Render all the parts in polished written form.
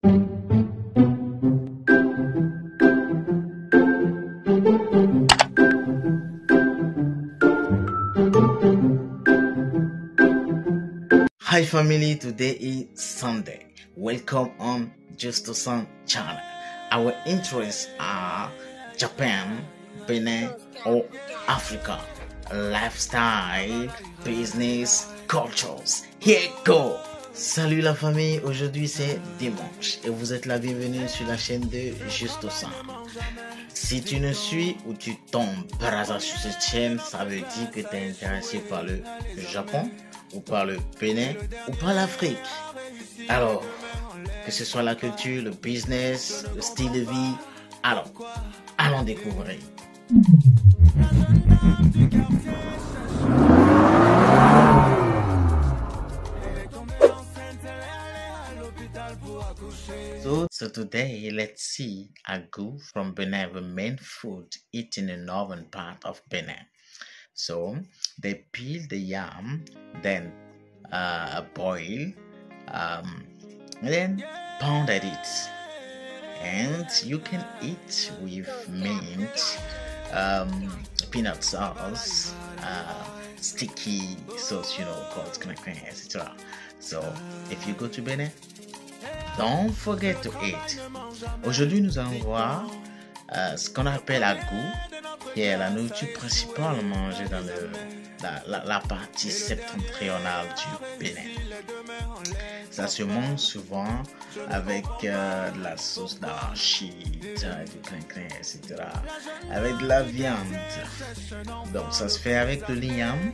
Hi family, today is Sunday. Welcome on Just to Sun channel. Our interests are Japan, Benin or Africa. Lifestyle, business, cultures. Here go! Salut la famille, aujourd'hui c'est dimanche et vous êtes la bienvenue sur la chaîne de Juste au Sang. Si tu nous suis ou tu tombes par hasard sur cette chaîne, ça veut dire que tu es intéressé par le Japon ou par le Bénin ou par l'Afrique. Alors, que ce soit la culture, le business, le style de vie, alors, allons découvrir. So today, let's see agu from Benin, the main food eaten in the northern part of Benin. So they peel the yam, then boil, then pounded it, and you can eat with mint, peanut sauce, sticky sauce, called knackman, etc. So if you go to Benin, don't forget to eat. Aujourd'hui, nous allons voir ce qu'on appelle agu, qui est la nourriture principale mangée dans la partie septentrionale du Bénin. Ça se mange souvent avec de la sauce d'arachide, du crin-crin, etc. Avec de la viande. Donc, ça se fait avec le ligname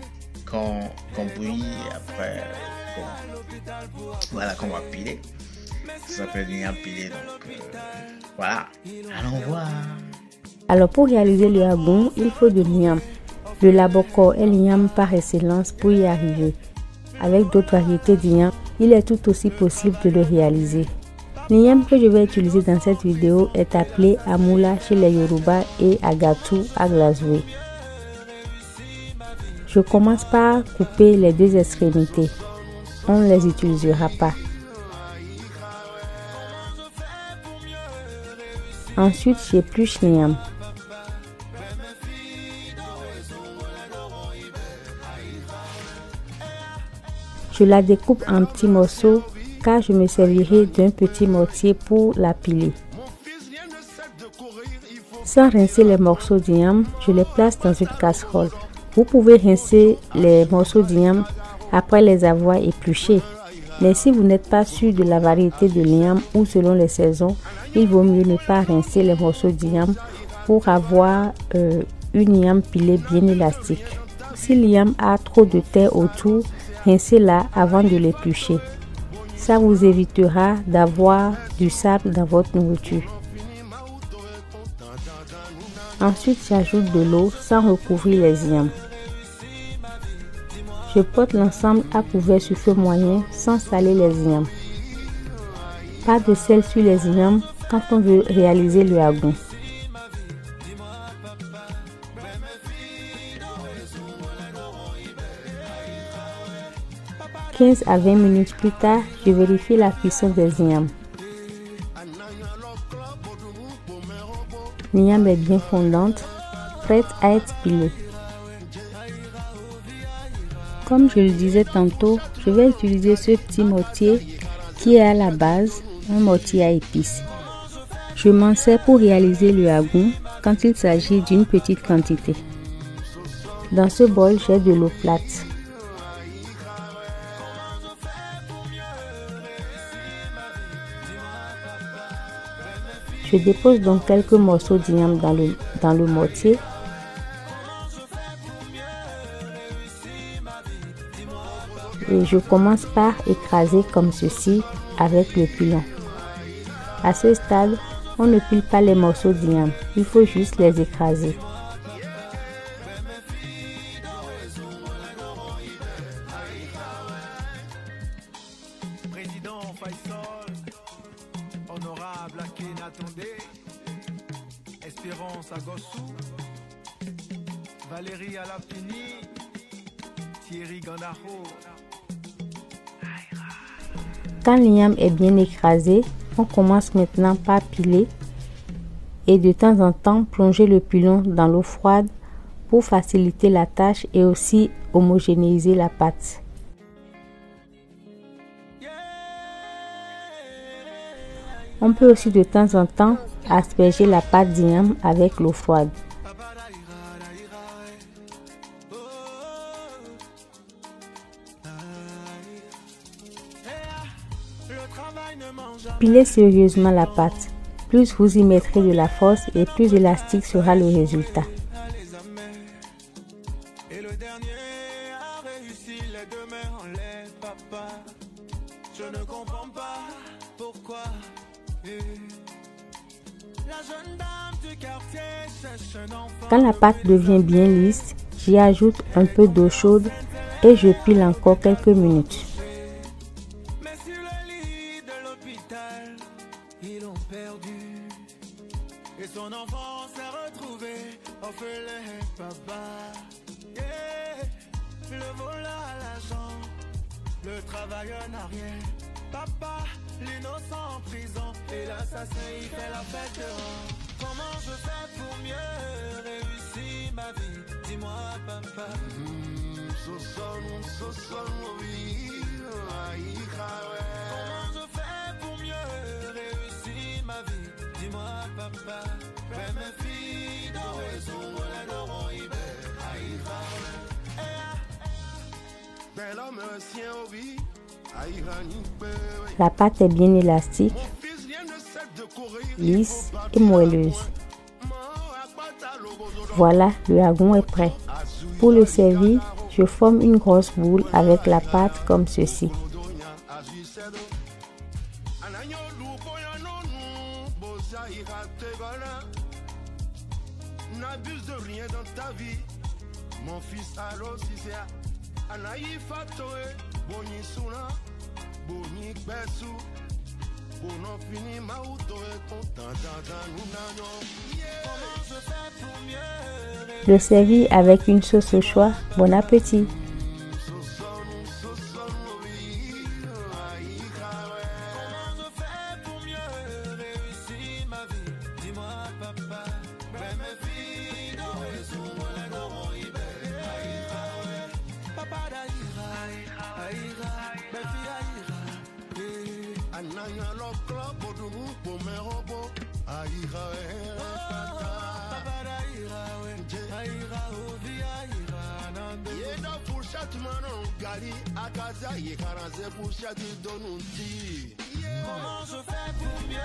qu'on bouillit après, qu'on va piler. Ça s'appelle du ligname pilé. Donc, voilà. Allons voir. Alors pour réaliser le agu, il faut de l'igname. Le laboko est l'igname par excellence pour y arriver. Avec d'autres variétés d'igname, il est tout aussi possible de le réaliser. L'igname que je vais utiliser dans cette vidéo est appelé amula chez les Yoruba et agatu à Glazoué. Je commence par couper les deux extrémités. On ne les utilisera pas. Ensuite, j'épluche l'igname. Je la découpe en petits morceaux car je me servirai d'un petit mortier pour la piler. Sans rincer les morceaux d'igname, je les place dans une casserole. Vous pouvez rincer les morceaux d'igname après les avoir épluchés. Mais si vous n'êtes pas sûr de la variété de l'igname ou selon les saisons, il vaut mieux ne pas rincer les morceaux d'igname pour avoir une igname pilée bien élastique. Si l'igname a trop de terre autour, rincez-la avant de l'éplucher. Ça vous évitera d'avoir du sable dans votre nourriture. Ensuite, j'ajoute de l'eau sans recouvrir les ignames. Je porte l'ensemble à couvert sur feu moyen sans saler les ignames. Pas de sel sur les ignames quand on veut réaliser le agu. « 15 à 20 minutes plus tard, je vérifie la cuisson des ignames. L'igname est bien fondante, prête à être pilée. Comme je le disais tantôt, je vais utiliser ce petit mortier qui est à la base un mortier à épices. Je m'en sers pour réaliser le agu quand il s'agit d'une petite quantité. Dans ce bol, j'ai de l'eau plate. Je dépose donc quelques morceaux d'igname dans le mortier. Et je commence par écraser comme ceci avec le pilon. À ce stade, on ne pile pas les morceaux d'igname, il faut juste les écraser. Quand l'igname est bien écrasé, On commence maintenant par piler et de temps en temps plonger le pilon dans l'eau froide pour faciliter la tâche et aussi homogénéiser la pâte. On peut aussi de temps en temps asperger la pâte d'igname avec l'eau froide. Pilez sérieusement la pâte. Plus vous y mettrez de la force et plus élastique sera le résultat. Quand la pâte devient bien lisse, j'y ajoute un peu d'eau chaude et je pile encore quelques minutes. Ils l'ont perdu et son enfant s'est retrouvé orphelin, papa. Yeah. Le voleur à l'argent, le travailleur n'a rien. Papa, l'innocent en prison et l'assassin il fait la fête dehors. Comment je fais pour mieux réussir ma vie? Dis-moi, papa. Comment je fais pour mieux réussir ma vie? Dis-moi, papa. Fais mes filles dorées sous les dorons La pâte est bien élastique, lisse et moelleuse. Voilà, le hagon est prêt. Pour le servir, je forme une grosse boule avec la pâte comme ceci. N'abuse de rien dans ta vie, mon fils. Alors si c'est Anaï Fatoé, Boni Souna, Boni Bessou, Bonon fini Maouto et content comment je fais pour mieux Le servir avec une sauce au choix. Bon appétit.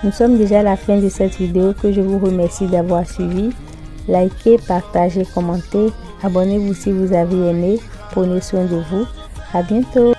Nous sommes déjà à la fin de cette vidéo que je vous remercie d'avoir suivi. Likez, partagez, commentez. Abonnez-vous si vous avez aimé. Prenez soin de vous. À bientôt.